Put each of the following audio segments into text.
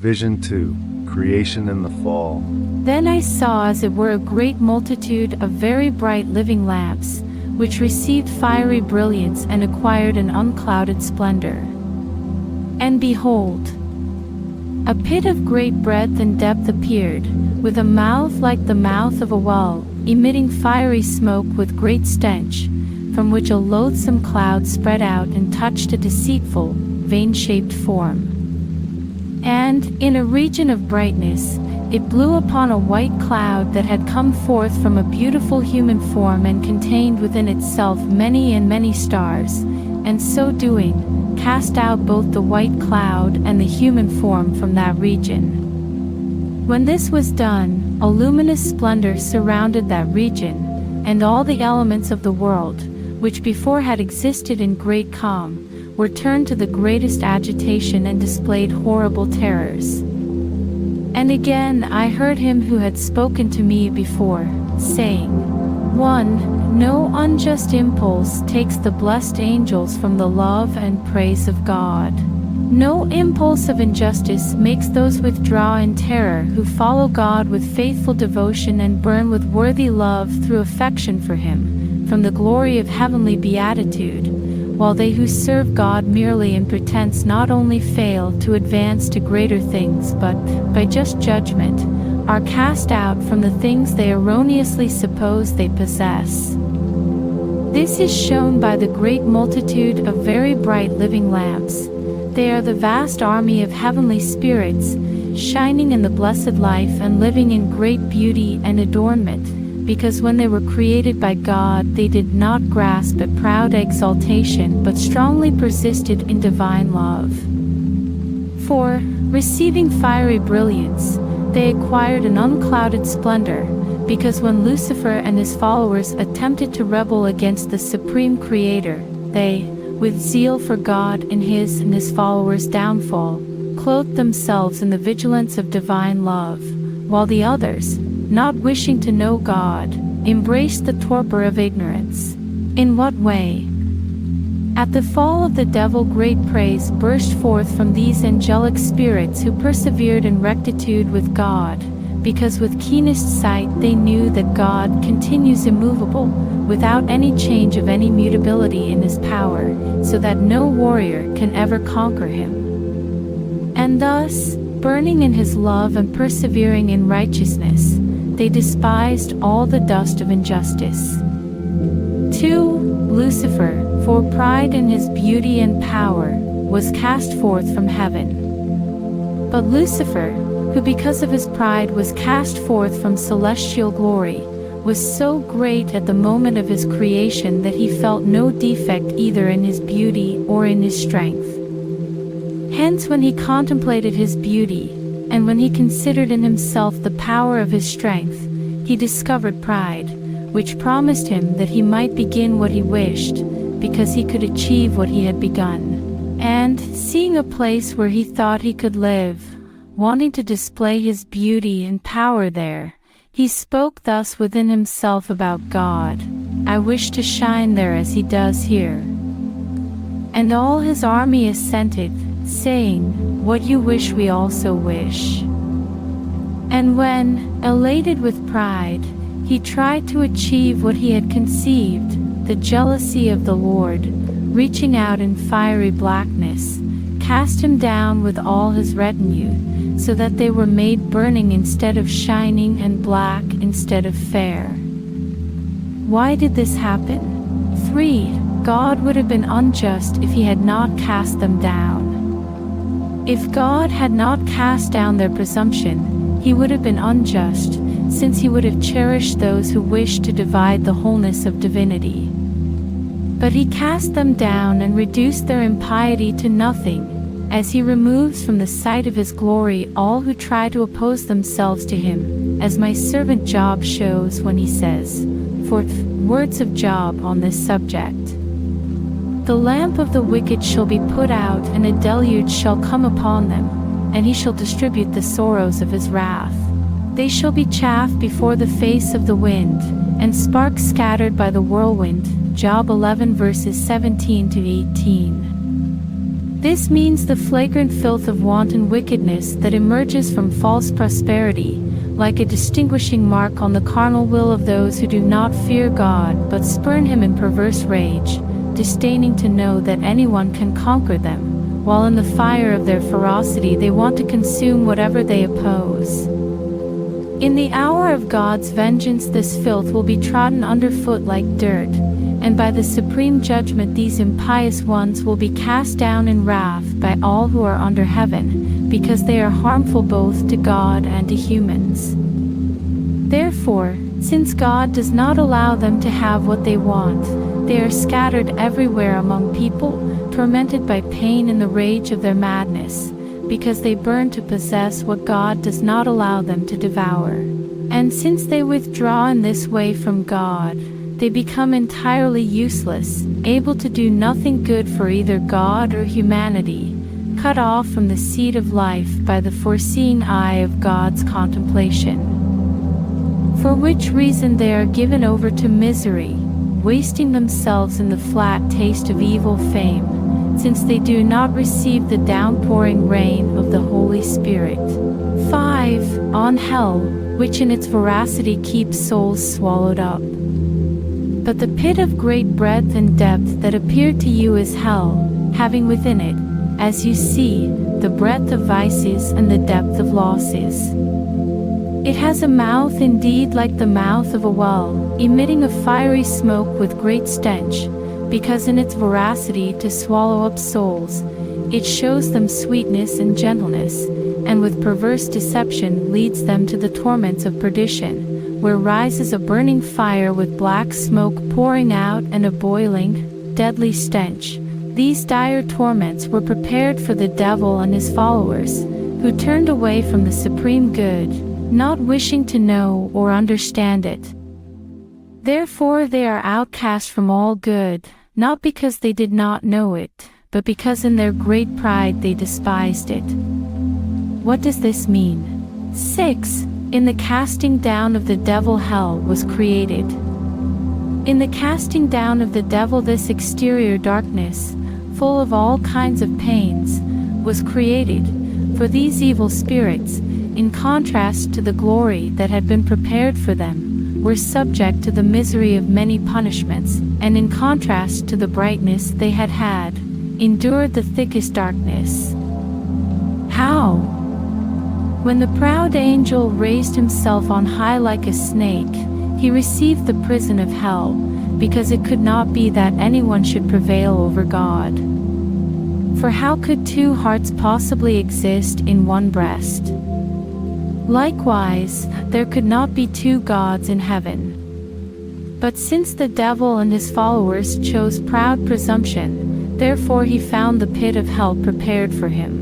Vision 2. Creation and the Fall. Then I saw as it were a great multitude of very bright living lamps, which received fiery brilliance and acquired an unclouded splendor. And behold, a pit of great breadth and depth appeared, with a mouth like the mouth of a well, emitting fiery smoke with great stench, from which a loathsome cloud spread out and touched a deceitful, vein-shaped form. And, in a region of brightness, it blew upon a white cloud that had come forth from a beautiful human form and contained within itself many and many stars, and so doing, cast out both the white cloud and the human form from that region. When this was done, a luminous splendor surrounded that region, and all the elements of the world, which before had existed in great calm, were turned to the greatest agitation and displayed horrible terrors. And again I heard him who had spoken to me before, saying, 1. No unjust impulse takes the blessed angels from the love and praise of God. No impulse of injustice makes those withdraw in terror who follow God with faithful devotion and burn with worthy love through affection for Him, from the glory of heavenly beatitude, while they who serve God merely in pretense not only fail to advance to greater things but, by just judgment, are cast out from the things they erroneously suppose they possess. This is shown by the great multitude of very bright living lamps. They are the vast army of heavenly spirits, shining in the blessed life and living in great beauty and adornment, because when they were created by God they did not grasp at proud exaltation but strongly persisted in divine love. For, receiving fiery brilliance, they acquired an unclouded splendor, because when Lucifer and his followers attempted to rebel against the Supreme Creator, they, with zeal for God and His followers' downfall, clothed themselves in the vigilance of divine love, while the others, not wishing to know God, embraced the torpor of ignorance. In what way? At the fall of the devil great praise burst forth from these angelic spirits who persevered in rectitude with God, because with keenest sight they knew that God continues immovable, without any change of any mutability in His power, so that no warrior can ever conquer Him. And thus, burning in His love and persevering in righteousness, they despised all the dust of injustice. 2. Lucifer, for pride in his beauty and power, was cast forth from heaven. But Lucifer, who because of his pride was cast forth from celestial glory, was so great at the moment of his creation that he felt no defect either in his beauty or in his strength. Hence when he contemplated his beauty, and when he considered in himself the power of his strength, he discovered pride, which promised him that he might begin what he wished, because he could achieve what he had begun. And, seeing a place where he thought he could live, wanting to display his beauty and power there, he spoke thus within himself about God, I wish to shine there as he does here. And all his army assented, saying, What you wish we also wish. And when, elated with pride, he tried to achieve what he had conceived, the jealousy of the Lord, reaching out in fiery blackness, cast him down with all his retinue, so that they were made burning instead of shining and black instead of fair. Why did this happen? 3. God would have been unjust if He had not cast them down. If God had not cast down their presumption, He would have been unjust, since He would have cherished those who wished to divide the wholeness of divinity. But He cast them down and reduced their impiety to nothing, as He removes from the sight of His glory all who try to oppose themselves to Him, as my servant Job shows when he says, 4 words of Job on this subject. The lamp of the wicked shall be put out, and a deluge shall come upon them, and He shall distribute the sorrows of His wrath. They shall be chaff before the face of the wind, and sparks scattered by the whirlwind. Job 11 verses 17 to 18. This means the flagrant filth of wanton wickedness that emerges from false prosperity, like a distinguishing mark on the carnal will of those who do not fear God but spurn Him in perverse rage, disdaining to know that anyone can conquer them, while in the fire of their ferocity they want to consume whatever they oppose. In the hour of God's vengeance this filth will be trodden underfoot like dirt, and by the supreme judgment these impious ones will be cast down in wrath by all who are under heaven, because they are harmful both to God and to humans. Therefore, since God does not allow them to have what they want, they are scattered everywhere among people, tormented by pain in the rage of their madness, because they burn to possess what God does not allow them to devour. And since they withdraw in this way from God, they become entirely useless, able to do nothing good for either God or humanity, cut off from the seed of life by the foreseeing eye of God's contemplation. For which reason they are given over to misery, wasting themselves in the flat taste of evil fame, since they do not receive the downpouring rain of the Holy Spirit. 5. On hell, which in its voracity keeps souls swallowed up. But the pit of great breadth and depth that appeared to you is hell, having within it, as you see, the breadth of vices and the depth of losses. It has a mouth indeed like the mouth of a well, emitting a fiery smoke with great stench, because in its voracity to swallow up souls, it shows them sweetness and gentleness, and with perverse deception leads them to the torments of perdition, where rises a burning fire with black smoke pouring out and a boiling, deadly stench. These dire torments were prepared for the devil and his followers, who turned away from the supreme good, not wishing to know or understand it. Therefore they are outcast from all good, not because they did not know it, but because in their great pride they despised it. What does this mean? 6. In the casting down of the devil hell was created. In the casting down of the devil this exterior darkness, full of all kinds of pains, was created, for these evil spirits, in contrast to the glory that had been prepared for them, were subject to the misery of many punishments, and in contrast to the brightness they had had, endured the thickest darkness. How? When the proud angel raised himself on high like a snake, he received the prison of hell, because it could not be that anyone should prevail over God. For how could two hearts possibly exist in one breast? Likewise, there could not be two gods in heaven. But since the devil and his followers chose proud presumption, therefore he found the pit of hell prepared for him.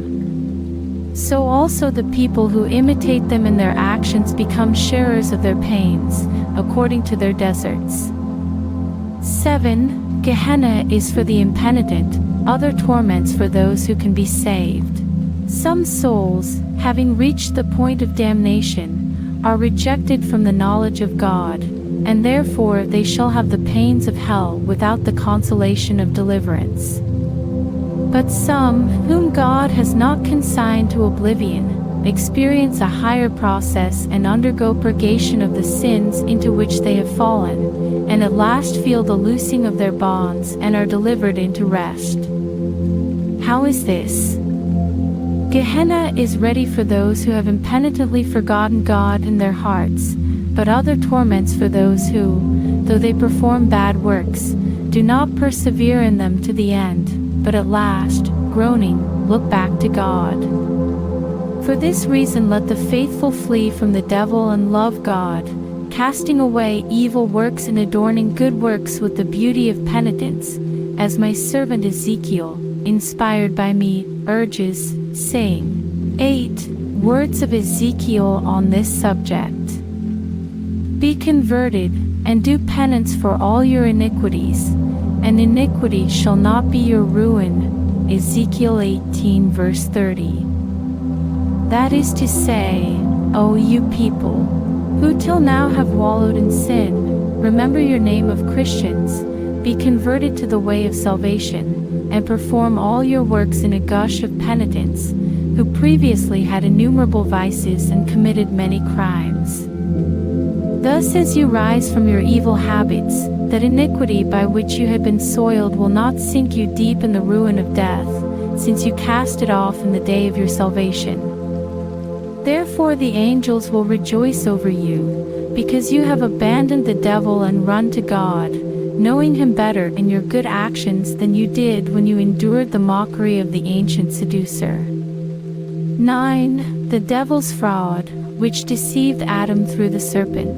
So also the people who imitate them in their actions become sharers of their pains, according to their deserts. 7. Gehenna is for the impenitent, other torments for those who can be saved. Some souls, having reached the point of damnation, are rejected from the knowledge of God, and therefore they shall have the pains of hell without the consolation of deliverance. But some, whom God has not consigned to oblivion, experience a higher process and undergo purgation of the sins into which they have fallen, and at last feel the loosing of their bonds and are delivered into rest. How is this? Gehenna is ready for those who have impenitently forgotten God in their hearts, but other torments for those who, though they perform bad works, do not persevere in them to the end, but at last, groaning, look back to God. For this reason let the faithful flee from the devil and love God, casting away evil works and adorning good works with the beauty of penitence, as my servant Ezekiel, inspired by me, urges, saying. 8. Words of Ezekiel on this subject. Be converted, and do penance for all your iniquities, and iniquity shall not be your ruin. Ezekiel 18 verse 30. That is to say, O you people, who till now have wallowed in sin, remember your name of Christians, be converted to the way of salvation, and perform all your works in a gush of penitence, who previously had innumerable vices and committed many crimes. Thus as you rise from your evil habits, that iniquity by which you had been soiled will not sink you deep in the ruin of death, since you cast it off in the day of your salvation. Therefore the angels will rejoice over you, because you have abandoned the devil and run to God, knowing him better in your good actions than you did when you endured the mockery of the ancient seducer. 9. The devil's fraud, which deceived Adam through the serpent.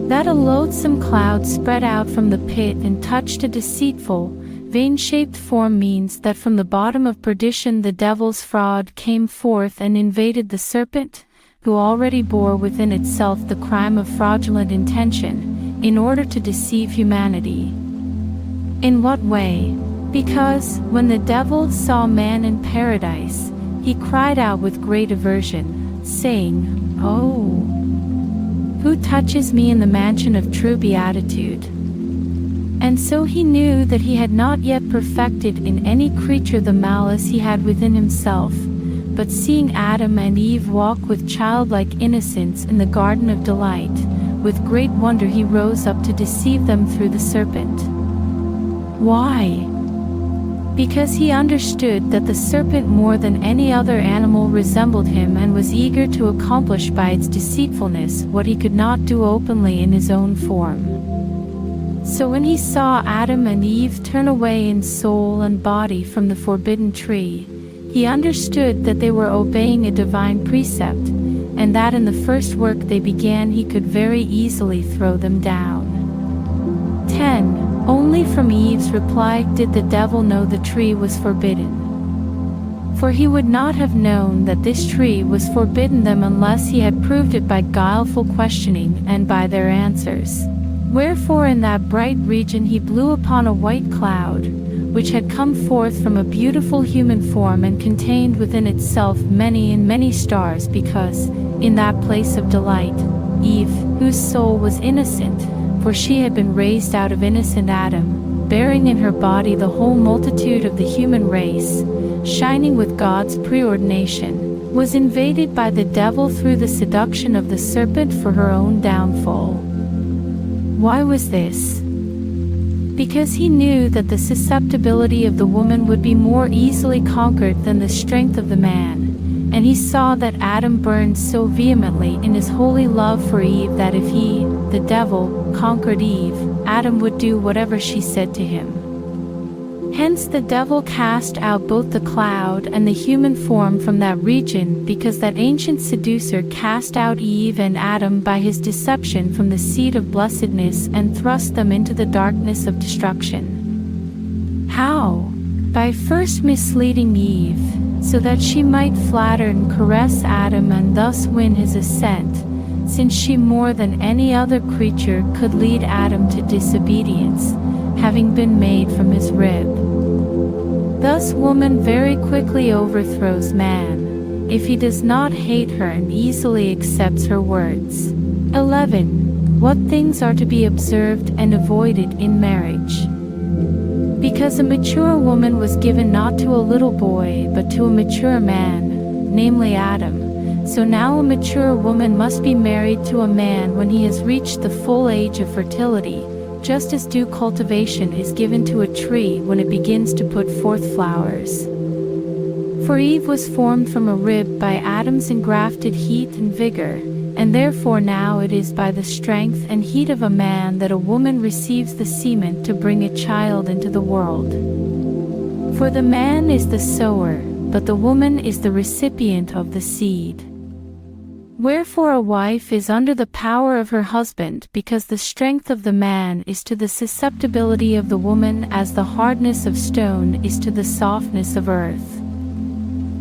That a loathsome cloud spread out from the pit and touched a deceitful, vein-shaped form means that from the bottom of perdition the devil's fraud came forth and invaded the serpent, who already bore within itself the crime of fraudulent intention, in order to deceive humanity. In what way? Because, when the devil saw man in paradise, he cried out with great aversion, saying, "Oh, who touches me in the mansion of true beatitude?" And so he knew that he had not yet perfected in any creature the malice he had within himself, but seeing Adam and Eve walk with childlike innocence in the garden of delight, with great wonder he rose up to deceive them through the serpent. Why? Because he understood that the serpent more than any other animal resembled him and was eager to accomplish by its deceitfulness what he could not do openly in his own form. So when he saw Adam and Eve turn away in soul and body from the forbidden tree, he understood that they were obeying a divine precept, and that in the first work they began he could very easily throw them down. 10. Only from Eve's reply did the devil know the tree was forbidden. For he would not have known that this tree was forbidden them unless he had proved it by guileful questioning and by their answers. Wherefore in that bright region he blew upon a white cloud, which had come forth from a beautiful human form and contained within itself many and many stars, because, in that place of delight, Eve, whose soul was innocent, for she had been raised out of innocent Adam, bearing in her body the whole multitude of the human race, shining with God's preordination, was invaded by the devil through the seduction of the serpent for her own downfall. Why was this? Because he knew that the susceptibility of the woman would be more easily conquered than the strength of the man, and he saw that Adam burned so vehemently in his holy love for Eve that if he, the devil, conquered Eve, Adam would do whatever she said to him. Hence the devil cast out both the cloud and the human form from that region, because that ancient seducer cast out Eve and Adam by his deception from the seat of blessedness and thrust them into the darkness of destruction. How? By first misleading Eve, so that she might flatter and caress Adam and thus win his assent, since she more than any other creature could lead Adam to disobedience, having been made from his rib. Thus woman very quickly overthrows man, if he does not hate her and easily accepts her words. 11. What things are to be observed and avoided in marriage? Because a mature woman was given not to a little boy but to a mature man, namely Adam, so now a mature woman must be married to a man when he has reached the full age of fertility, just as due cultivation is given to a tree when it begins to put forth flowers. For Eve was formed from a rib by Adam's engrafted heat and vigor, and therefore now it is by the strength and heat of a man that a woman receives the semen to bring a child into the world. For the man is the sower, but the woman is the recipient of the seed. Wherefore a wife is under the power of her husband, because the strength of the man is to the susceptibility of the woman as the hardness of stone is to the softness of earth.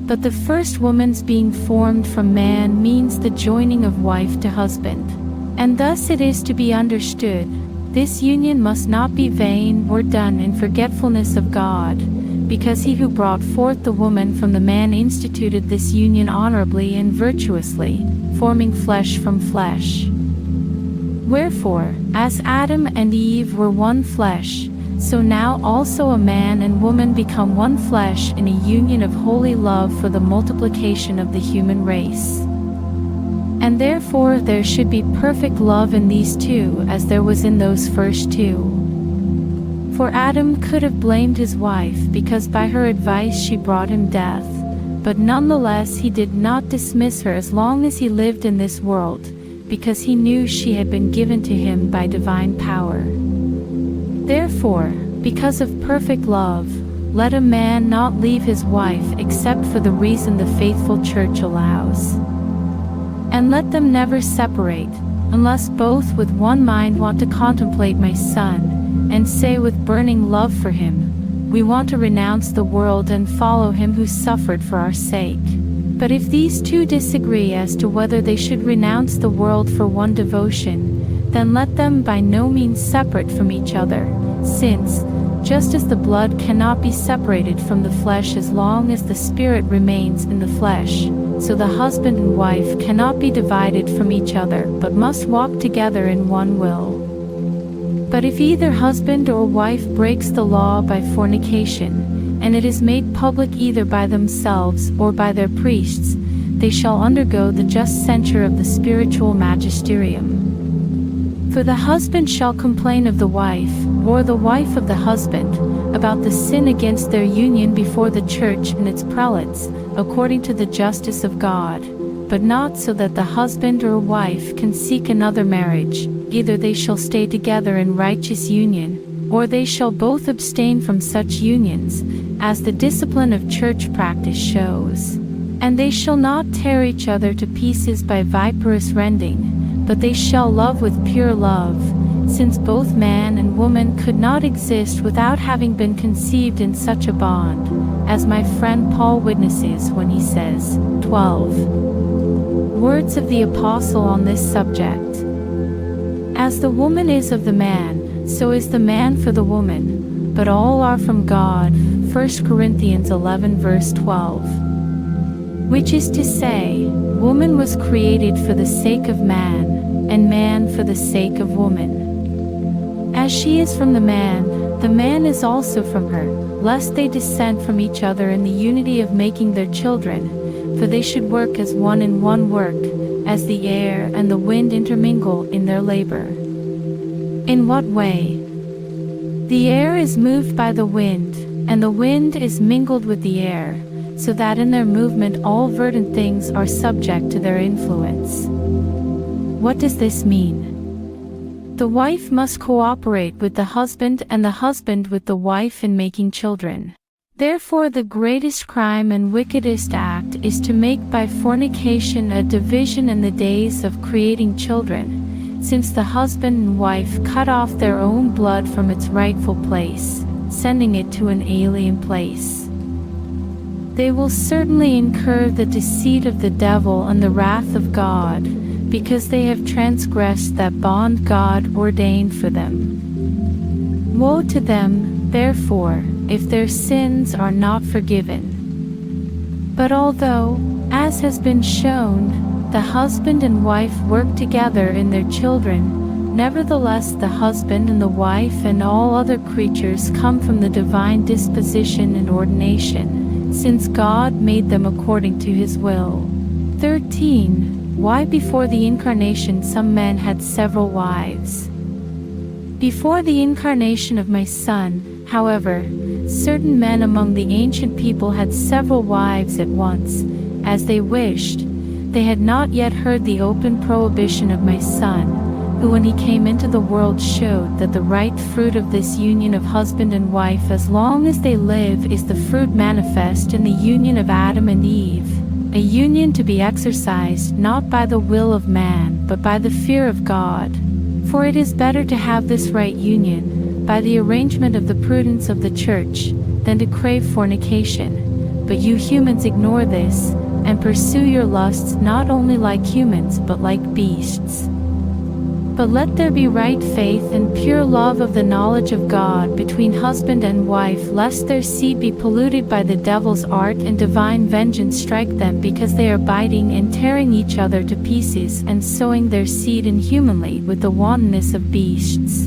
But the first woman's being formed from man means the joining of wife to husband. And thus it is to be understood, this union must not be vain or done in forgetfulness of God, because he who brought forth the woman from the man instituted this union honorably and virtuously, forming flesh from flesh. Wherefore, as Adam and Eve were one flesh, so now also a man and woman become one flesh in a union of holy love for the multiplication of the human race. And therefore there should be perfect love in these two as there was in those first two. For Adam could have blamed his wife because by her advice she brought him death, but nonetheless he did not dismiss her as long as he lived in this world, because he knew she had been given to him by divine power. Therefore, because of perfect love, let a man not leave his wife except for the reason the faithful church allows. And let them never separate, unless both with one mind want to contemplate my Son, and say with burning love for him, we want to renounce the world and follow him who suffered for our sake. But if these two disagree as to whether they should renounce the world for one devotion, then let them by no means separate from each other, since, just as the blood cannot be separated from the flesh as long as the spirit remains in the flesh, so the husband and wife cannot be divided from each other but must walk together in one will. But if either husband or wife breaks the law by fornication, and it is made public either by themselves or by their priests, they shall undergo the just censure of the spiritual magisterium. For the husband shall complain of the wife, or the wife of the husband, about the sin against their union before the church and its prelates, according to the justice of God, but not so that the husband or wife can seek another marriage. Either they shall stay together in righteous union, or they shall both abstain from such unions, as the discipline of church practice shows. And they shall not tear each other to pieces by viperous rending, but they shall love with pure love, since both man and woman could not exist without having been conceived in such a bond, as my friend Paul witnesses when he says, 12. Words of the Apostle on this subject. As the woman is of the man, so is the man for the woman, but all are from God. 1 Corinthians 11 verse 12. Which is to say, woman was created for the sake of man, and man for the sake of woman. As she is from the man is also from her, lest they descend from each other in the unity of making their children, for they should work as one in one work, as the air and the wind intermingle in their labor. In what way? The air is moved by the wind, and the wind is mingled with the air, so that in their movement all verdant things are subject to their influence. What does this mean? The wife must cooperate with the husband and the husband with the wife in making children. Therefore the greatest crime and wickedest act is to make by fornication a division in the days of creating children, since the husband and wife cut off their own blood from its rightful place, sending it to an alien place. They will certainly incur the deceit of the devil and the wrath of God, because they have transgressed that bond God ordained for them. Woe to them, therefore, if their sins are not forgiven. But although, as has been shown, the husband and wife work together in their children, nevertheless the husband and the wife and all other creatures come from the divine disposition and ordination, since God made them according to his will. 13. Why before the incarnation some men had several wives? Before the incarnation of my Son, however, certain men among the ancient people had several wives at once, as they wished. They had not yet heard the open prohibition of my Son, who when he came into the world showed that the right fruit of this union of husband and wife as long as they live is the fruit manifest in the union of Adam and Eve, a union to be exercised not by the will of man but by the fear of God. For it is better to have this right union, by the arrangement of the prudence of the church, than to crave fornication. But you humans ignore this, and pursue your lusts not only like humans but like beasts. But let there be right faith and pure love of the knowledge of God between husband and wife, lest their seed be polluted by the devil's art and divine vengeance strike them, because they are biting and tearing each other to pieces and sowing their seed inhumanly with the wantonness of beasts.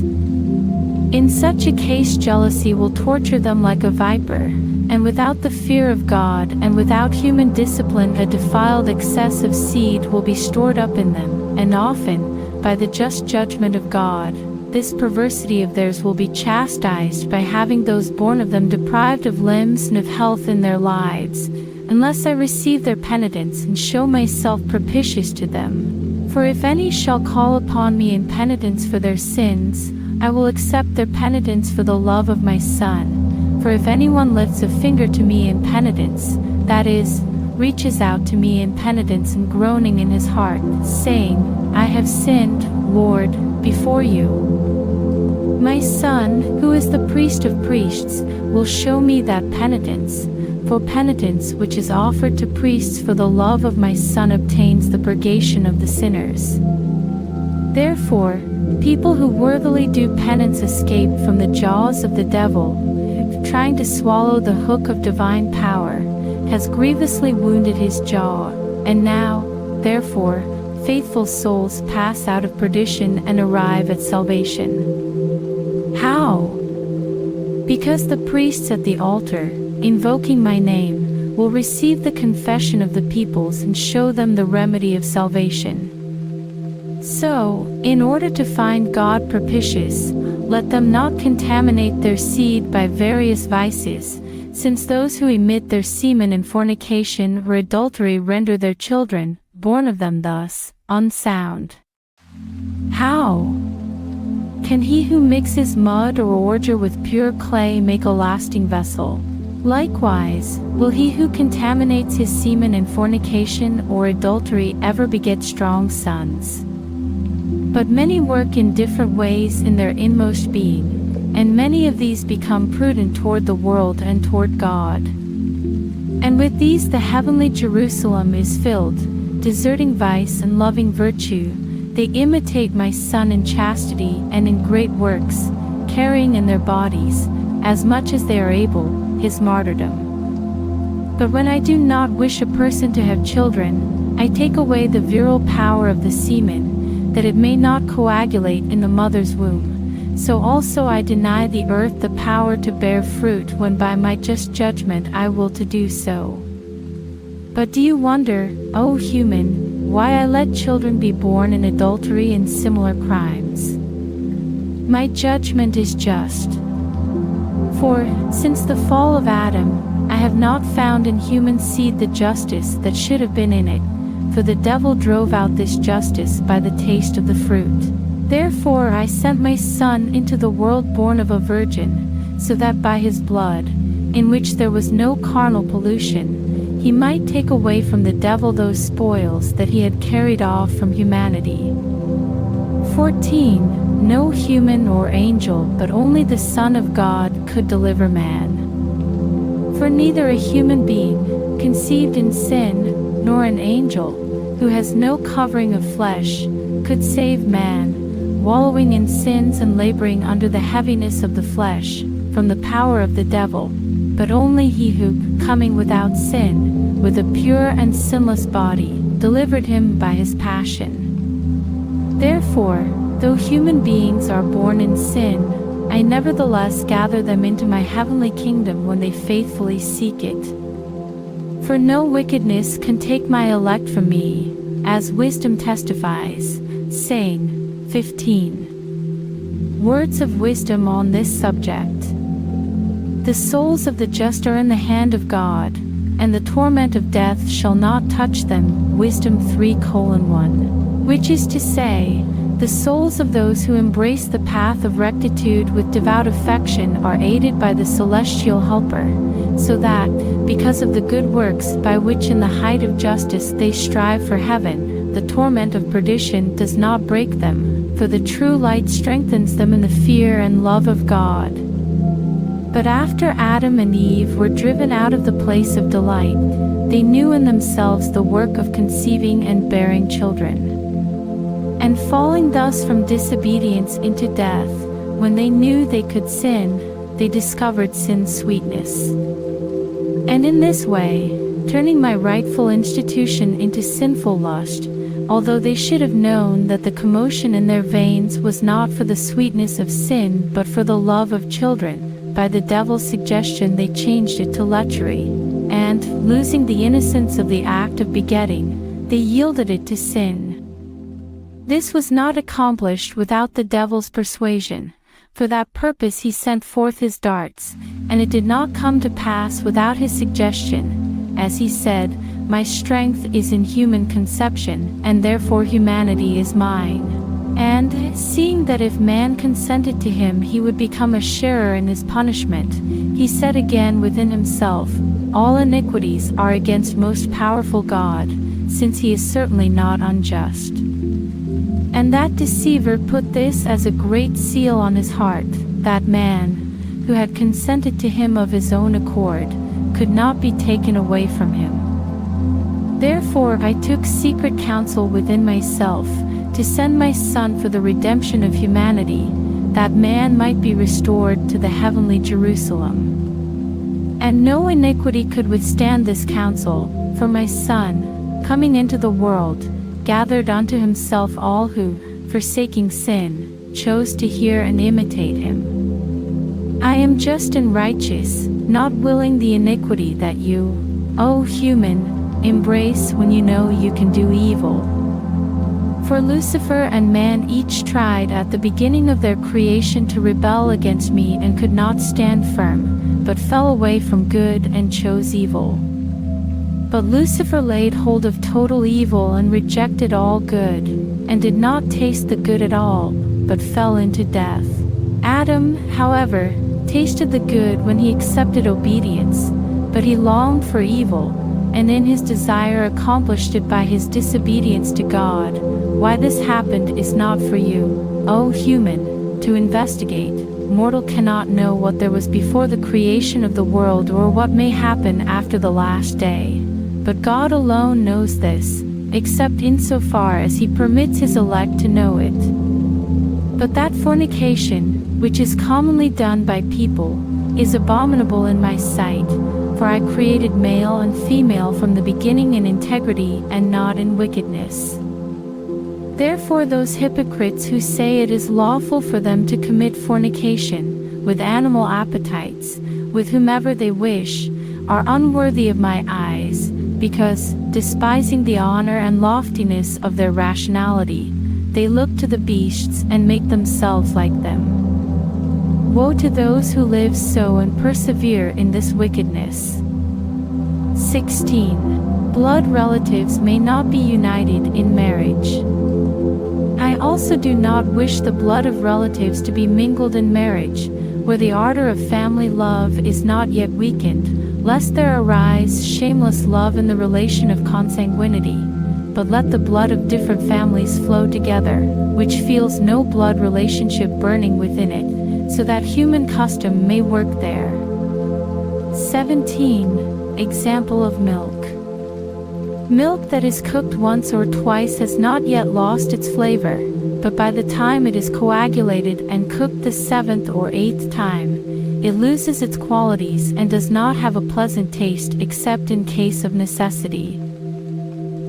In such a case jealousy will torture them like a viper, and without the fear of God and without human discipline a defiled excess of seed will be stored up in them, and often, by the just judgment of God, this perversity of theirs will be chastised by having those born of them deprived of limbs and of health in their lives, unless I receive their penitence and show myself propitious to them. For if any shall call upon me in penitence for their sins, I will accept their penitence for the love of my Son. For if anyone lifts a finger to me in penitence, that is, reaches out to me in penitence and groaning in his heart, saying, I have sinned, Lord, before you. My Son, who is the priest of priests, will show me that penitence. For penitence which is offered to priests for the love of my Son obtains the purgation of the sinners. Therefore, people who worthily do penance escape from the jaws of the devil, who, trying to swallow the hook of divine power, has grievously wounded his jaw, and now, therefore, faithful souls pass out of perdition and arrive at salvation. How? Because the priests at the altar, invoking my name, will receive the confession of the peoples and show them the remedy of salvation. So, in order to find God propitious, let them not contaminate their seed by various vices, since those who emit their semen in fornication or adultery render their children, born of them thus, unsound. How? Can he who mixes mud or ordure with pure clay make a lasting vessel? Likewise, will he who contaminates his semen in fornication or adultery ever beget strong sons? But many work in different ways in their inmost being, and many of these become prudent toward the world and toward God. And with these the heavenly Jerusalem is filled, deserting vice and loving virtue. They imitate my Son in chastity and in great works, carrying in their bodies, as much as they are able, his martyrdom. But when I do not wish a person to have children, I take away the virile power of the semen, that it may not coagulate in the mother's womb. So also I deny the earth the power to bear fruit when by my just judgment I will to do so. But do you wonder, O human, why I let children be born in adultery and similar crimes? My judgment is just. For, since the fall of Adam, I have not found in human seed the justice that should have been in it, for the devil drove out this justice by the taste of the fruit. Therefore I sent my Son into the world born of a virgin, so that by his blood, in which there was no carnal pollution, he might take away from the devil those spoils that he had carried off from humanity. 14. No human or angel but only the Son of God could deliver man. For neither a human being, conceived in sin, nor an angel, who has no covering of flesh, could save man, wallowing in sins and laboring under the heaviness of the flesh, from the power of the devil, but only he who, coming without sin, with a pure and sinless body, delivered him by his passion. Therefore, though human beings are born in sin, I nevertheless gather them into my heavenly kingdom when they faithfully seek it. For no wickedness can take my elect from me, as wisdom testifies, saying, 15. Words of wisdom on this subject. The souls of the just are in the hand of God, and the torment of death shall not touch them. Wisdom 3:1. Which is to say, the souls of those who embrace the path of rectitude with devout affection are aided by the celestial helper, so that, because of the good works by which in the height of justice they strive for heaven, the torment of perdition does not break them, for the true light strengthens them in the fear and love of God. But after Adam and Eve were driven out of the place of delight, they knew in themselves the work of conceiving and bearing children. And falling thus from disobedience into death, when they knew they could sin, they discovered sin's sweetness. And in this way, turning my rightful institution into sinful lust, although they should have known that the commotion in their veins was not for the sweetness of sin but for the love of children. By the devil's suggestion they changed it to lechery, and, losing the innocence of the act of begetting, they yielded it to sin. This was not accomplished without the devil's persuasion. For that purpose he sent forth his darts, and it did not come to pass without his suggestion. As he said, "My strength is in human conception, and therefore humanity is mine." And, seeing that if man consented to him he would become a sharer in his punishment, he said again within himself, "All iniquities are against most powerful God, since he is certainly not unjust." And that deceiver put this as a great seal on his heart, that man, who had consented to him of his own accord, could not be taken away from him. Therefore I took secret counsel within myself, to send my Son for the redemption of humanity, that man might be restored to the heavenly Jerusalem. And no iniquity could withstand this counsel, for my Son, coming into the world, gathered unto himself all who, forsaking sin, chose to hear and imitate him. I am just and righteous, not willing the iniquity that you, O human, embrace when you know you can do evil. For Lucifer and man each tried at the beginning of their creation to rebel against me and could not stand firm, but fell away from good and chose evil. But Lucifer laid hold of total evil and rejected all good, and did not taste the good at all, but fell into death. Adam, however, tasted the good when he accepted obedience, but he longed for evil, and in his desire accomplished it by his disobedience to God. Why this happened is not for you, O human, to investigate. Mortal cannot know what there was before the creation of the world or what may happen after the last day. But God alone knows this, except insofar as he permits his elect to know it. But that fornication, which is commonly done by people, is abominable in my sight, for I created male and female from the beginning in integrity and not in wickedness. Therefore those hypocrites who say it is lawful for them to commit fornication, with animal appetites, with whomever they wish, are unworthy of my eyes, because, despising the honor and loftiness of their rationality, they look to the beasts and make themselves like them. Woe to those who live so and persevere in this wickedness. 16. Blood relatives may not be united in marriage. I also do not wish the blood of relatives to be mingled in marriage, where the ardor of family love is not yet weakened, lest there arise shameless love in the relation of consanguinity, but let the blood of different families flow together, which feels no blood relationship burning within it, so that human custom may work there. 17. Example of milk. Milk that is cooked once or twice has not yet lost its flavor, but by the time it is coagulated and cooked the 7th or 8th time, it loses its qualities and does not have a pleasant taste except in case of necessity.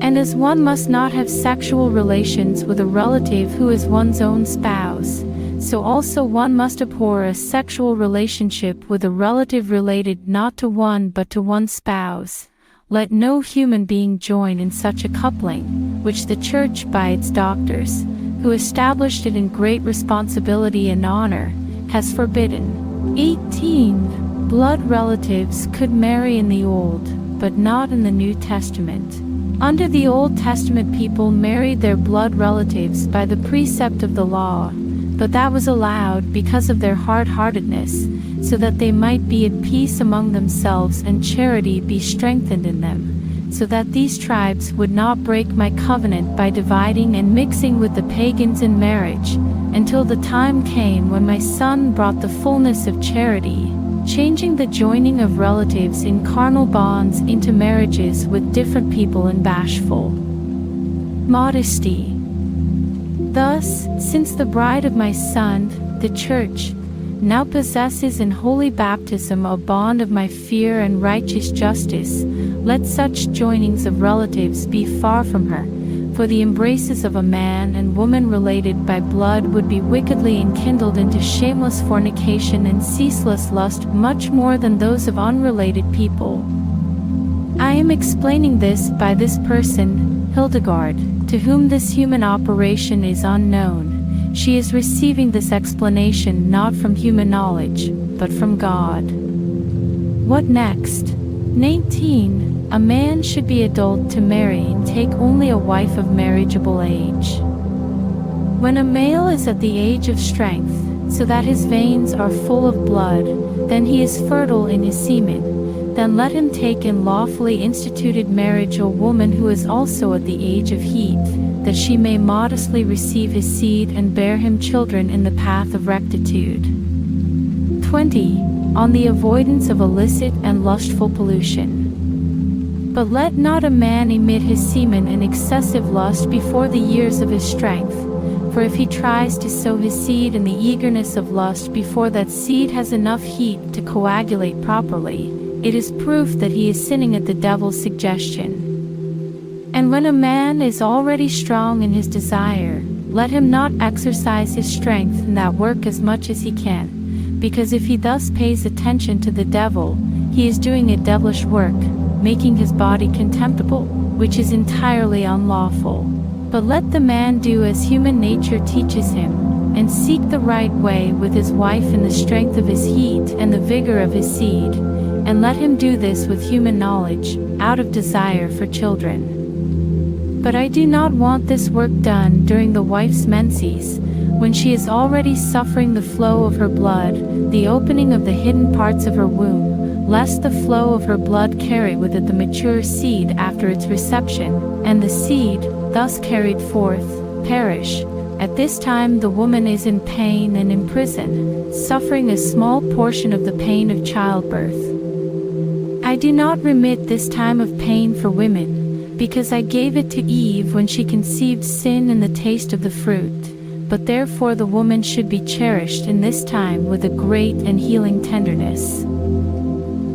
And as one must not have sexual relations with a relative who is one's own spouse, so also one must abhor a sexual relationship with a relative related not to one but to one's spouse. Let no human being join in such a coupling, which the Church by its doctors, who established it in great responsibility and honor, has forbidden. 18. Blood relatives could marry in the Old, but not in the New Testament. Under the Old Testament people married their blood relatives by the precept of the law, but that was allowed because of their hard-heartedness, so that they might be at peace among themselves and charity be strengthened in them, so that these tribes would not break my covenant by dividing and mixing with the pagans in marriage, until the time came when my Son brought the fullness of charity, changing the joining of relatives in carnal bonds into marriages with different people in bashful modesty. Thus, since the bride of my Son, the Church, now possesses in holy baptism a bond of my fear and righteous justice, let such joinings of relatives be far from her, for the embraces of a man and woman related by blood would be wickedly enkindled into shameless fornication and ceaseless lust much more than those of unrelated people. I am explaining this by this person, Hildegard, to whom this human operation is unknown. She is receiving this explanation not from human knowledge, but from God. What next? 19. A man should be adult to marry and take only a wife of marriageable age. When a male is at the age of strength, so that his veins are full of blood, then he is fertile in his semen. Then let him take in lawfully instituted marriage a woman who is also at the age of heat, that she may modestly receive his seed and bear him children in the path of rectitude. 20. On the avoidance of illicit and lustful pollution. But let not a man emit his semen in excessive lust before the years of his strength, for if he tries to sow his seed in the eagerness of lust before that seed has enough heat to coagulate properly, it is proof that he is sinning at the devil's suggestion. And when a man is already strong in his desire, let him not exercise his strength in that work as much as he can, because if he thus pays attention to the devil, he is doing a devilish work, making his body contemptible, which is entirely unlawful. But let the man do as human nature teaches him, and seek the right way with his wife in the strength of his heat and the vigor of his seed, and let him do this with human knowledge, out of desire for children. But I do not want this work done during the wife's menses, when she is already suffering the flow of her blood, the opening of the hidden parts of her womb, lest the flow of her blood carry with it the mature seed after its reception, and the seed, thus carried forth, perish. At this time the woman is in pain and in prison, suffering a small portion of the pain of childbirth. I do not remit this time of pain for women, because I gave it to Eve when she conceived sin in the taste of the fruit, but therefore the woman should be cherished in this time with a great and healing tenderness.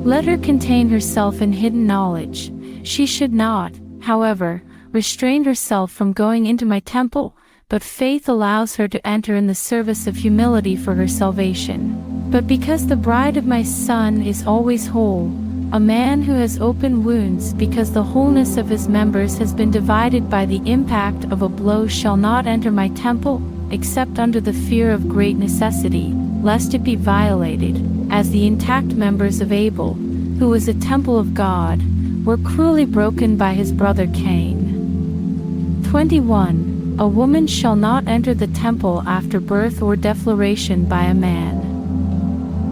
Let her contain herself in hidden knowledge. She should not, however, restrain herself from going into my temple, but faith allows her to enter in the service of humility for her salvation. But because the bride of my Son is always whole, a man who has open wounds because the wholeness of his members has been divided by the impact of a blow shall not enter my temple, except under the fear of great necessity, lest it be violated, as the intact members of Abel, who was a temple of God, were cruelly broken by his brother Cain. 21. A woman shall not enter the temple after birth or defloration by a man.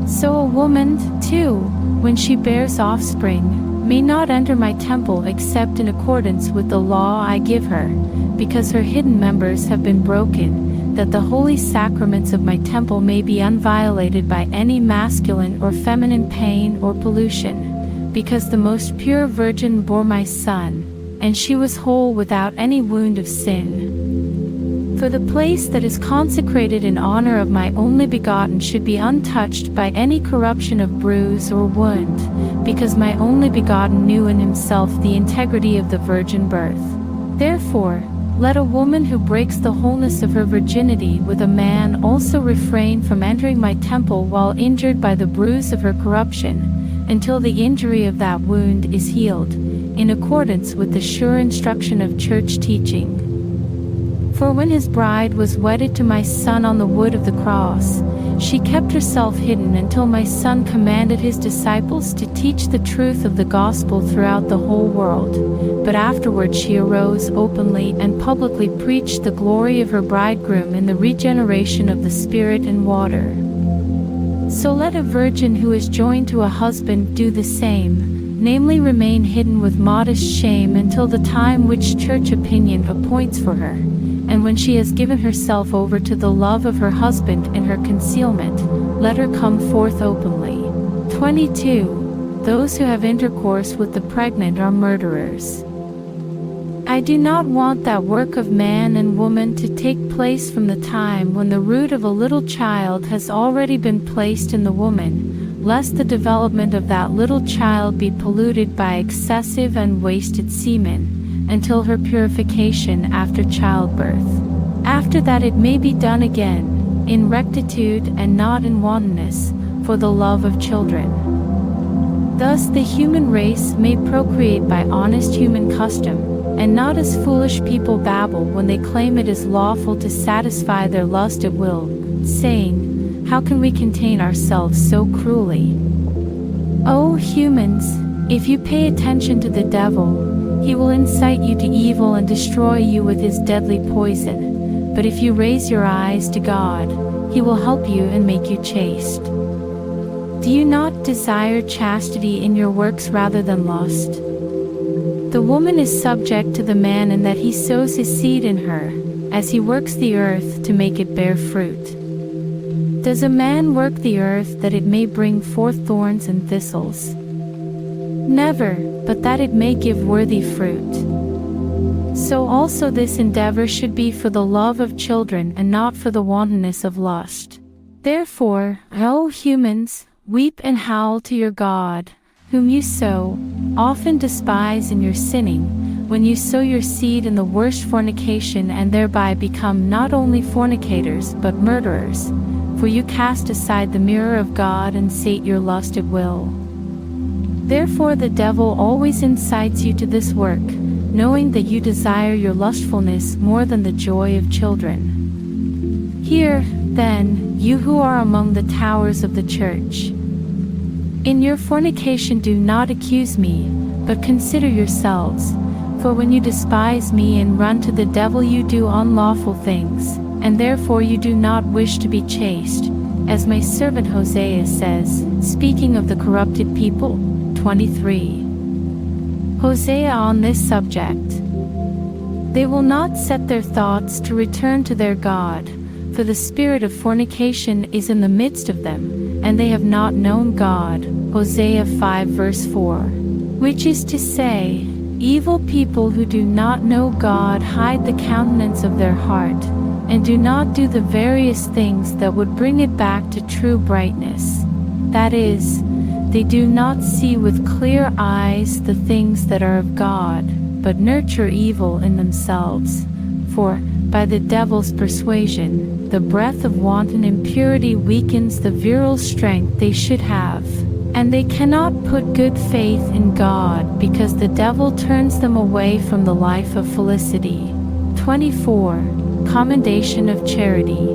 So a woman, too, when she bears offspring, may not enter my temple except in accordance with the law I give her, because her hidden members have been broken, that the holy sacraments of my temple may be unviolated by any masculine or feminine pain or pollution, because the most pure Virgin bore my Son, and she was whole without any wound of sin. For the place that is consecrated in honor of my only begotten should be untouched by any corruption of bruise or wound, because my only begotten knew in himself the integrity of the virgin birth. Therefore, let a woman who breaks the wholeness of her virginity with a man also refrain from entering my temple while injured by the bruise of her corruption, until the injury of that wound is healed, in accordance with the sure instruction of church teaching. For when his bride was wedded to my Son on the wood of the cross, she kept herself hidden until my Son commanded his disciples to teach the truth of the gospel throughout the whole world. But afterward she arose openly and publicly preached the glory of her bridegroom in the regeneration of the Spirit and water. So let a virgin who is joined to a husband do the same, namely remain hidden with modest shame until the time which church opinion appoints for her, and when she has given herself over to the love of her husband in her concealment, let her come forth openly. 22. Those who have intercourse with the pregnant are murderers. I do not want that work of man and woman to take place from the time when the root of a little child has already been placed in the woman, lest the development of that little child be polluted by excessive and wasted semen, until her purification after childbirth. After that it may be done again, in rectitude and not in wantonness, for the love of children. Thus the human race may procreate by honest human custom, and not as foolish people babble when they claim it is lawful to satisfy their lust at will, saying, "How can we contain ourselves so cruelly?" O humans, if you pay attention to the devil, he will incite you to evil and destroy you with his deadly poison. But if you raise your eyes to God, he will help you and make you chaste. Do you not desire chastity in your works rather than lust? The woman is subject to the man in that he sows his seed in her, as he works the earth to make it bear fruit. Does a man work the earth that it may bring forth thorns and thistles? Never, but that it may give worthy fruit. So also this endeavor should be for the love of children and not for the wantonness of lust. Therefore, O humans, weep and howl to your God, whom you so often despise in your sinning, when you sow your seed in the worst fornication and thereby become not only fornicators but murderers, for you cast aside the mirror of God and sate your lust at will. Therefore the devil always incites you to this work, knowing that you desire your lustfulness more than the joy of children. Hear, then, you who are among the towers of the church. In your fornication do not accuse me, but consider yourselves, for when you despise me and run to the devil you do unlawful things, and therefore you do not wish to be chaste, as my servant Hosea says, speaking of the corrupted people. 23. Hosea on this subject. They will not set their thoughts to return to their God, for the spirit of fornication is in the midst of them, and they have not known God. Hosea 5 verse 4. Which is to say, evil people who do not know God hide the countenance of their heart, and do not do the various things that would bring it back to true brightness. That is, they do not see with clear eyes the things that are of God, but nurture evil in themselves. For, by the devil's persuasion, the breath of wanton impurity weakens the virile strength they should have, and they cannot put good faith in God because the devil turns them away from the life of felicity. 24. Commendation of charity.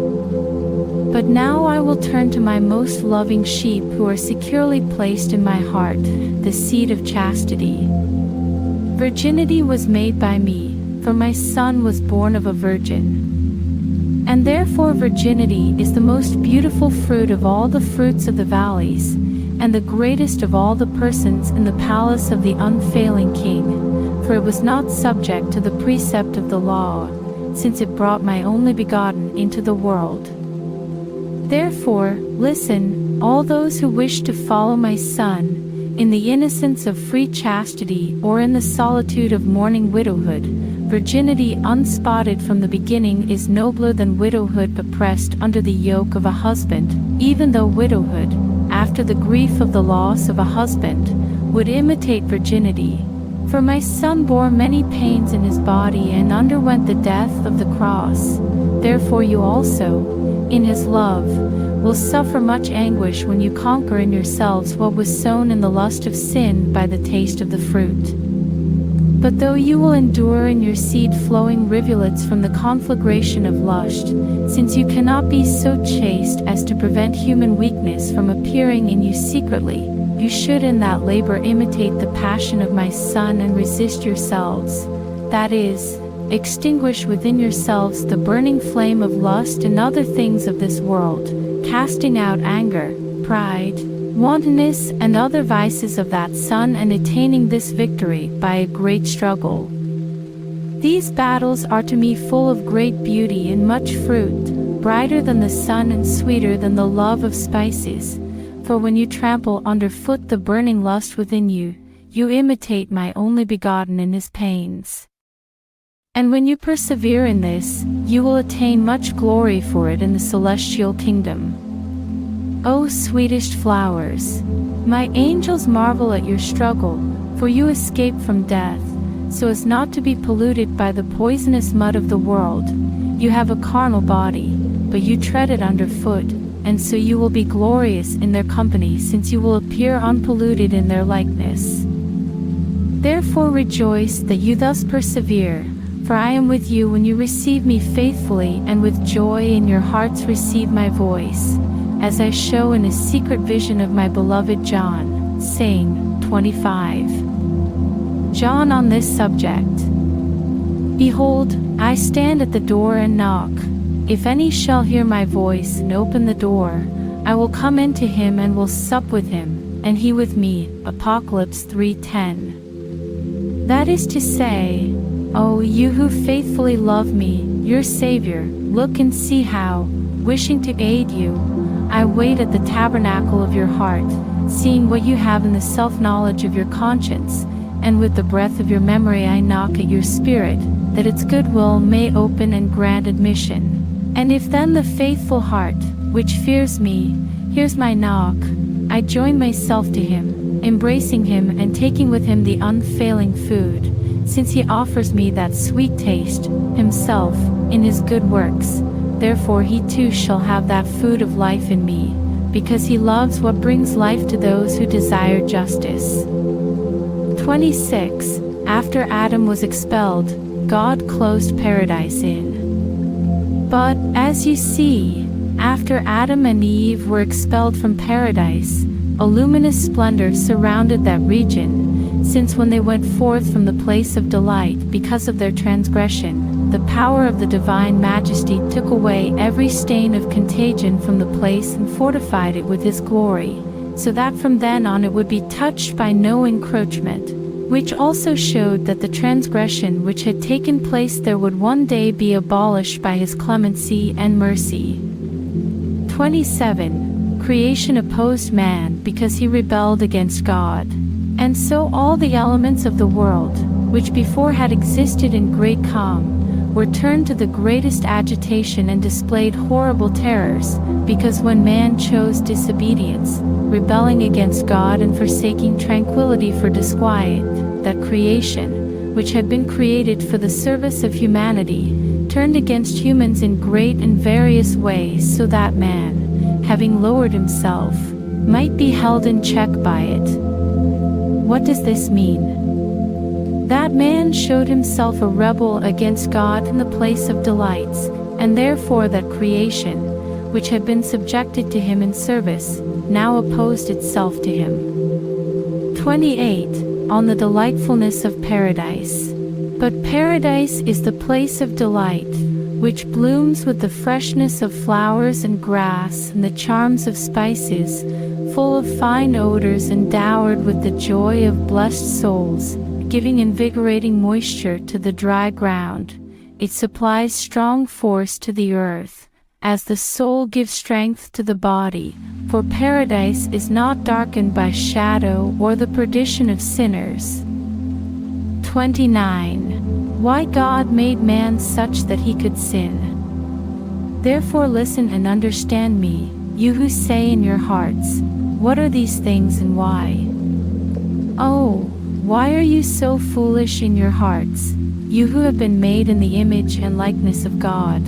But now I will turn to my most loving sheep who are securely placed in my heart, the seed of chastity. Virginity was made by me, for my son was born of a virgin. And therefore virginity is the most beautiful fruit of all the fruits of the valleys, and the greatest of all the persons in the palace of the unfailing king, for it was not subject to the precept of the law, since it brought my only begotten into the world. Therefore, listen, all those who wish to follow my Son, in the innocence of free chastity or in the solitude of mourning widowhood. Virginity unspotted from the beginning is nobler than widowhood oppressed under the yoke of a husband, even though widowhood, after the grief of the loss of a husband, would imitate virginity. For my Son bore many pains in his body and underwent the death of the cross. Therefore you also, in his love, will suffer much anguish when you conquer in yourselves what was sown in the lust of sin by the taste of the fruit. But though you will endure in your seed flowing rivulets from the conflagration of lust, since you cannot be so chaste as to prevent human weakness from appearing in you secretly, you should in that labor imitate the passion of my Son and resist yourselves, that is, extinguish within yourselves the burning flame of lust and other things of this world, casting out anger, pride, wantonness and other vices of that Son, and attaining this victory by a great struggle. These battles are to me full of great beauty and much fruit, brighter than the sun and sweeter than the love of spices. For when you trample underfoot the burning lust within you, you imitate my only begotten in his pains. And when you persevere in this, you will attain much glory for it in the celestial kingdom. O sweetest flowers! My angels marvel at your struggle, for you escape from death, so as not to be polluted by the poisonous mud of the world. You have a carnal body, but you tread it underfoot, and so you will be glorious in their company, since you will appear unpolluted in their likeness. Therefore rejoice that you thus persevere, for I am with you when you receive me faithfully, and with joy in your hearts receive my voice, as I show in a secret vision of my beloved John, saying, 25. John on this subject. Behold, I stand at the door and knock. If any shall hear my voice and open the door, I will come into him and will sup with him, and he with me. Apocalypse 3:10. That is to say, O you who faithfully love me, your Savior, look and see how, wishing to aid you, I wait at the tabernacle of your heart, seeing what you have in the self-knowledge of your conscience, and with the breath of your memory I knock at your spirit, that its good will may open and grant admission. And if then the faithful heart, which fears me, hears my knock, I join myself to him, embracing him and taking with him the unfailing food, since he offers me that sweet taste, himself, in his good works. Therefore he too shall have that food of life in me, because he loves what brings life to those who desire justice. 26. After Adam was expelled, God closed paradise in. But, as you see, after Adam and Eve were expelled from paradise, a luminous splendor surrounded that region, since when they went forth from the place of delight because of their transgression, the power of the divine majesty took away every stain of contagion from the place and fortified it with his glory, so that from then on it would be touched by no encroachment, which also showed that the transgression which had taken place there would one day be abolished by his clemency and mercy. 27. Creation opposed man because he rebelled against God. And so all the elements of the world, which before had existed in great calm, were turned to the greatest agitation and displayed horrible terrors, because when man chose disobedience, rebelling against God and forsaking tranquility for disquiet, that creation, which had been created for the service of humanity, turned against humans in great and various ways, so that man, having lowered himself, might be held in check by it. What does this mean? That man showed himself a rebel against God in the place of delights, and therefore that creation, which had been subjected to him in service, now opposed itself to him. 28. On the delightfulness of paradise. But paradise is the place of delight, which blooms with the freshness of flowers and grass and the charms of spices, full of fine odors and dowered with the joy of blessed souls, giving invigorating moisture to the dry ground. It supplies strong force to the earth, as the soul gives strength to the body, for paradise is not darkened by shadow or the perdition of sinners. 29. Why God made man such that he could sin. Therefore listen and understand me, you who say in your hearts, what are these things and why? Oh, why are you so foolish in your hearts, you who have been made in the image and likeness of God?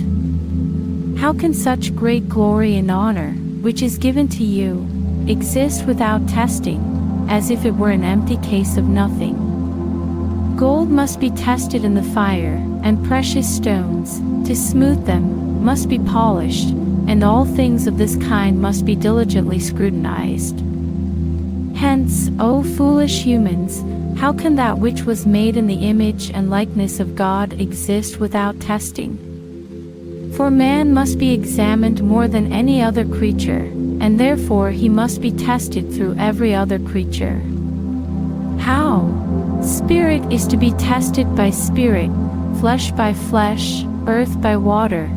How can such great glory and honor, which is given to you, exist without testing, as if it were an empty case of nothing? Gold must be tested in the fire, and precious stones, to smooth them, must be polished, and all things of this kind must be diligently scrutinized. Hence, O foolish humans, how can that which was made in the image and likeness of God exist without testing? For man must be examined more than any other creature, and therefore he must be tested through every other creature. How? Spirit is to be tested by spirit, flesh by flesh, earth by water,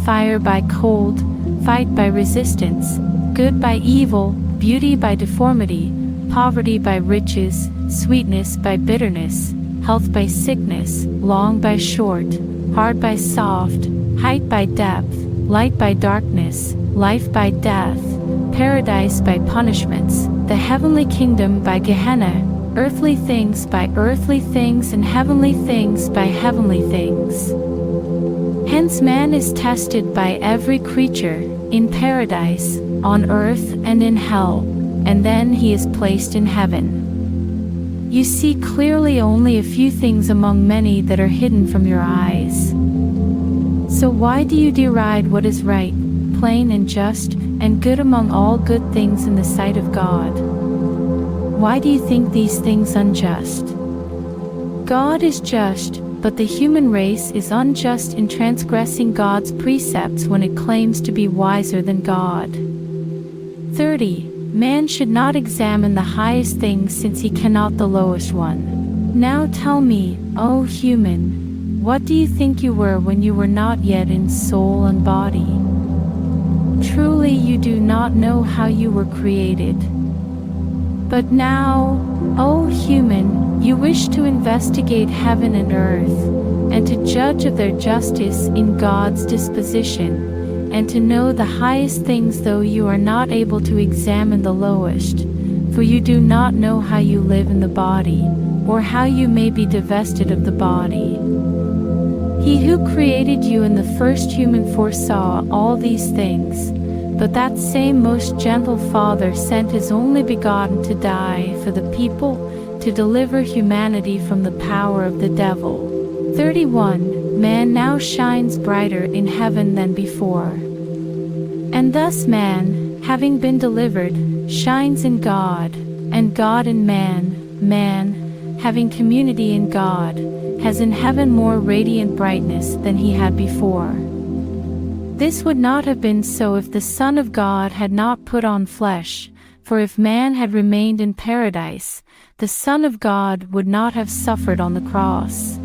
fire by cold, fight by resistance, good by evil, beauty by deformity, poverty by riches, sweetness by bitterness, health by sickness, long by short, hard by soft, height by depth, light by darkness, life by death, paradise by punishments, the heavenly kingdom by Gehenna, earthly things by earthly things, and heavenly things by heavenly things. Hence man is tested by every creature, in paradise, on earth, and in hell, and then he is placed in heaven. You see clearly only a few things among many that are hidden from your eyes. So why do you deride what is right, plain and just, and good among all good things in the sight of God? Why do you think these things unjust? God is just, but the human race is unjust in transgressing God's precepts when it claims to be wiser than God. 30. Man should not examine the highest things, since he cannot the lowest one. Now tell me, O human, what do you think you were when you were not yet in soul and body? Truly you do not know how you were created. But now, O human, you wish to investigate heaven and earth, and to judge of their justice in God's disposition, and to know the highest things, though you are not able to examine the lowest, for you do not know how you live in the body, or how you may be divested of the body. He who created you in the first human foresaw all these things, but that same most gentle Father sent his only begotten to die for the people, to deliver humanity from the power of the devil. 31. Man now shines brighter in heaven than before. And thus man, having been delivered, shines in God, and God in man. Man, having community in God, has in heaven more radiant brightness than he had before. This would not have been so if the Son of God had not put on flesh, for if man had remained in paradise, the Son of God would not have suffered on the cross.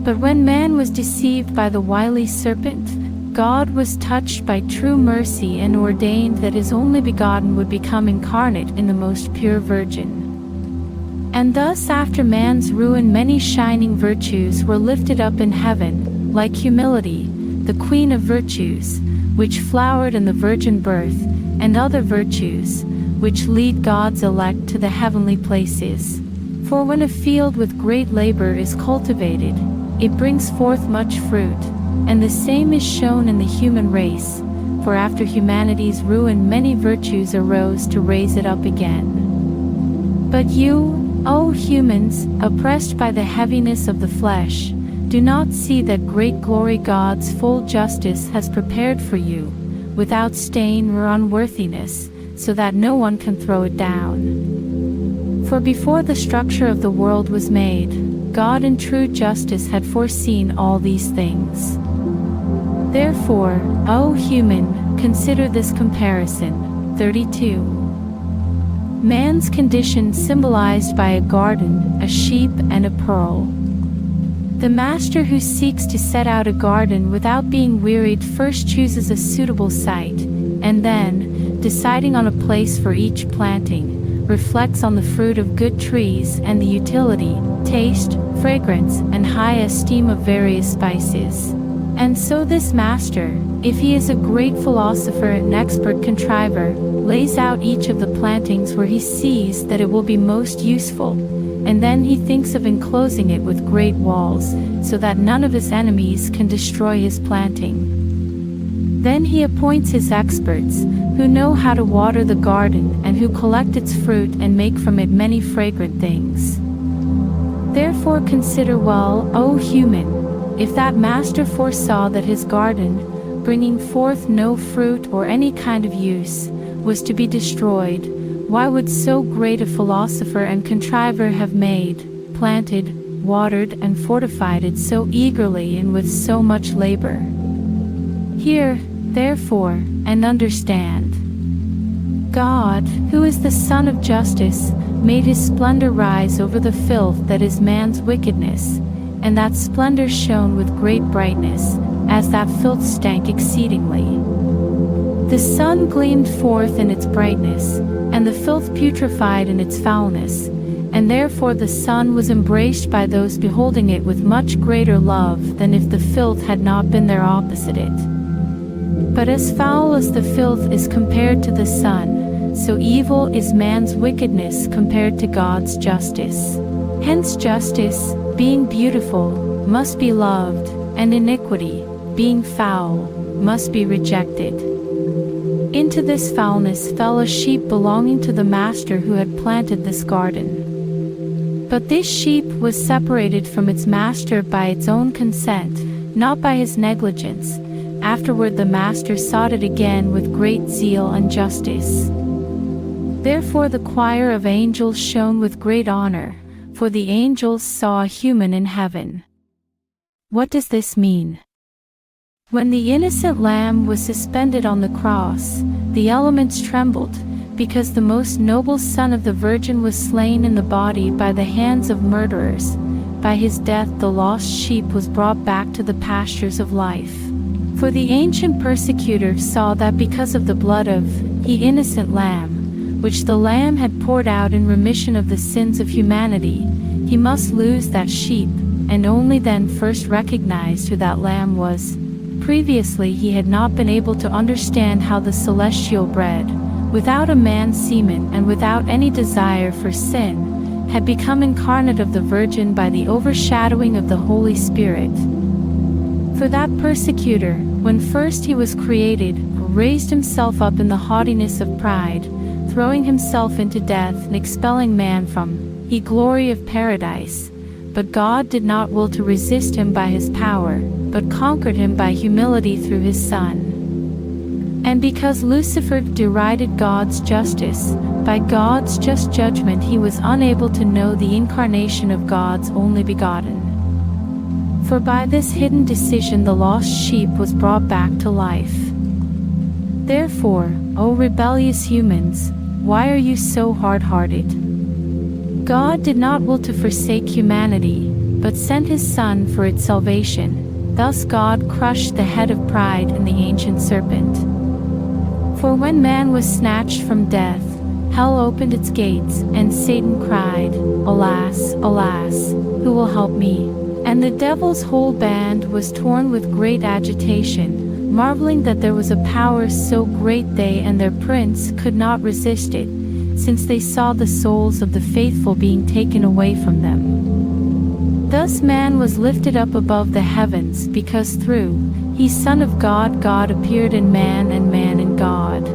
But when man was deceived by the wily serpent, God was touched by true mercy and ordained that his only begotten would become incarnate in the most pure Virgin. And thus after man's ruin many shining virtues were lifted up in heaven, like humility, the queen of virtues, which flowered in the virgin birth, and other virtues, which lead God's elect to the heavenly places. For when a field with great labor is cultivated, it brings forth much fruit, and the same is shown in the human race, for after humanity's ruin many virtues arose to raise it up again. But you, O humans, oppressed by the heaviness of the flesh, do not see that great glory God's full justice has prepared for you, without stain or unworthiness, so that no one can throw it down. For before the structure of the world was made, God in true justice had foreseen all these things. Therefore, O human, consider this comparison. 32. Man's condition symbolized by a garden, a sheep, and a pearl. The master who seeks to set out a garden without being wearied first chooses a suitable site, and then, deciding on a place for each planting, reflects on the fruit of good trees and the utility, taste, fragrance, and high esteem of various spices. And so this master, if he is a great philosopher and expert contriver, lays out each of the plantings where he sees that it will be most useful, and then he thinks of enclosing it with great walls, so that none of his enemies can destroy his planting. Then he appoints his experts, who know how to water the garden and who collect its fruit and make from it many fragrant things. Therefore consider well, O human, if that master foresaw that his garden, bringing forth no fruit or any kind of use, was to be destroyed, why would so great a philosopher and contriver have made, planted, watered, and fortified it so eagerly and with so much labor? Hear, therefore, and understand. God, who is the Son of Justice, made his splendor rise over the filth that is man's wickedness, and that splendor shone with great brightness, as that filth stank exceedingly. The sun gleamed forth in its brightness, and the filth putrefied in its foulness, and therefore the sun was embraced by those beholding it with much greater love than if the filth had not been there opposite it. But as foul as the filth is compared to the sun, so evil is man's wickedness compared to God's justice. Hence justice, being beautiful, must be loved, and iniquity, being foul, must be rejected. Into this foulness fell a sheep belonging to the master who had planted this garden. But this sheep was separated from its master by its own consent, not by his negligence. Afterward the master sought it again with great zeal and justice. Therefore the choir of angels shone with great honor, for the angels saw a human in heaven. What does this mean? When the innocent lamb was suspended on the cross, the elements trembled, because the most noble Son of the Virgin was slain in the body by the hands of murderers. By his death the lost sheep was brought back to the pastures of life. For the ancient persecutor saw that because of the blood of the innocent lamb, which the Lamb had poured out in remission of the sins of humanity, he must lose that sheep, and only then first recognized who that lamb was. Previously he had not been able to understand how the celestial bread, without a man's semen and without any desire for sin, had become incarnate of the Virgin by the overshadowing of the Holy Spirit. For that persecutor, when first he was created, raised himself up in the haughtiness of pride, throwing himself into death and expelling man from the glory of paradise. But God did not will to resist him by his power, but conquered him by humility through his Son. And because Lucifer derided God's justice, by God's just judgment he was unable to know the incarnation of God's only begotten. For by this hidden decision the lost sheep was brought back to life. Therefore, O rebellious humans, why are you so hard-hearted? God did not will to forsake humanity, but sent his Son for its salvation. Thus God crushed the head of pride and the ancient serpent. For when man was snatched from death, hell opened its gates, and Satan cried, Alas, alas, who will help me? And the devil's whole band was torn with great agitation, marveling that there was a power so great they and their prince could not resist it, since they saw the souls of the faithful being taken away from them. Thus man was lifted up above the heavens, because through his Son of God, God appeared in man and man in God.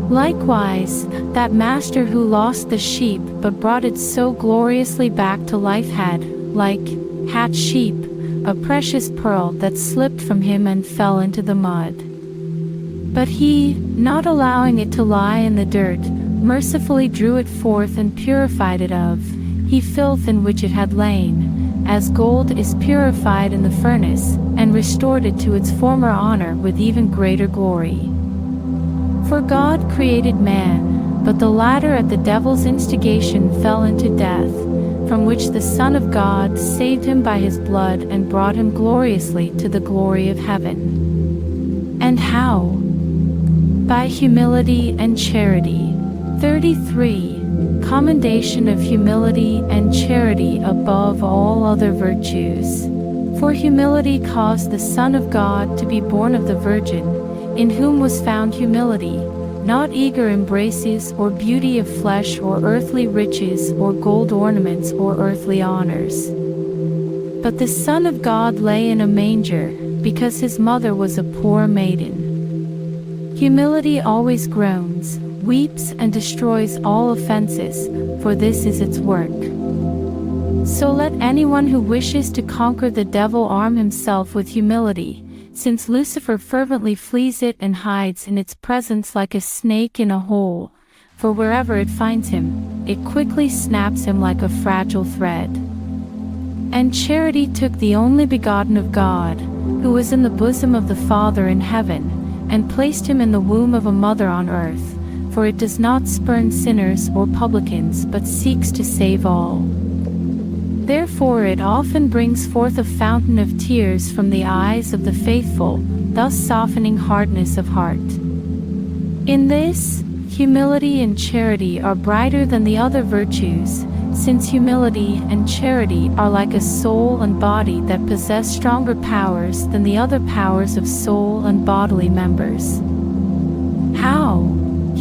Likewise, that master who lost the sheep but brought it so gloriously back to life had, like hatched sheep, a precious pearl that slipped from him and fell into the mud. But he, not allowing it to lie in the dirt, mercifully drew it forth and purified it of the filth in which it had lain, as gold is purified in the furnace, and restored it to its former honor with even greater glory. For God created man, but the latter at the devil's instigation fell into death, from which the Son of God saved him by his blood and brought him gloriously to the glory of heaven. And how? By humility and charity. 33. Commendation of humility and charity above all other virtues. For humility caused the Son of God to be born of the Virgin, in whom was found humility, not eager embraces or beauty of flesh or earthly riches or gold ornaments or earthly honors. But the Son of God lay in a manger, because his mother was a poor maiden. Humility always groans, weeps and destroys all offenses, for this is its work. So let anyone who wishes to conquer the devil arm himself with humility, since Lucifer fervently flees it and hides in its presence like a snake in a hole, for wherever it finds him, it quickly snaps him like a fragile thread. And charity took the only begotten of God, who was in the bosom of the Father in heaven, and placed him in the womb of a mother on earth, for it does not spurn sinners or publicans but seeks to save all. Therefore it often brings forth a fountain of tears from the eyes of the faithful, thus softening hardness of heart. In this, humility and charity are brighter than the other virtues, since humility and charity are like a soul and body that possess stronger powers than the other powers of soul and bodily members. How?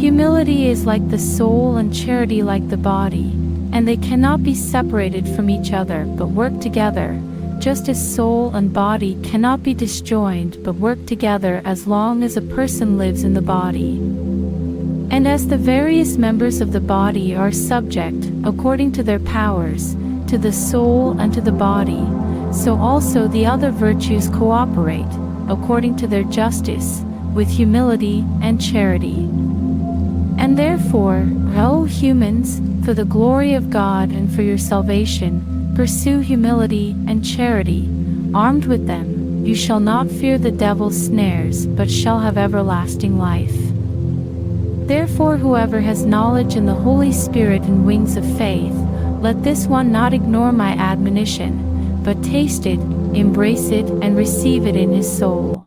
Humility is like the soul and charity like the body, and they cannot be separated from each other but work together, just as soul and body cannot be disjoined but work together as long as a person lives in the body. And as the various members of the body are subject, according to their powers, to the soul and to the body, so also the other virtues cooperate, according to their justice, with humility and charity. And therefore, O humans, for the glory of God and for your salvation, pursue humility and charity. Armed with them, you shall not fear the devil's snares, but shall have everlasting life. Therefore, whoever has knowledge and the Holy Spirit and wings of faith, let this one not ignore my admonition, but taste it, embrace it, and receive it in his soul.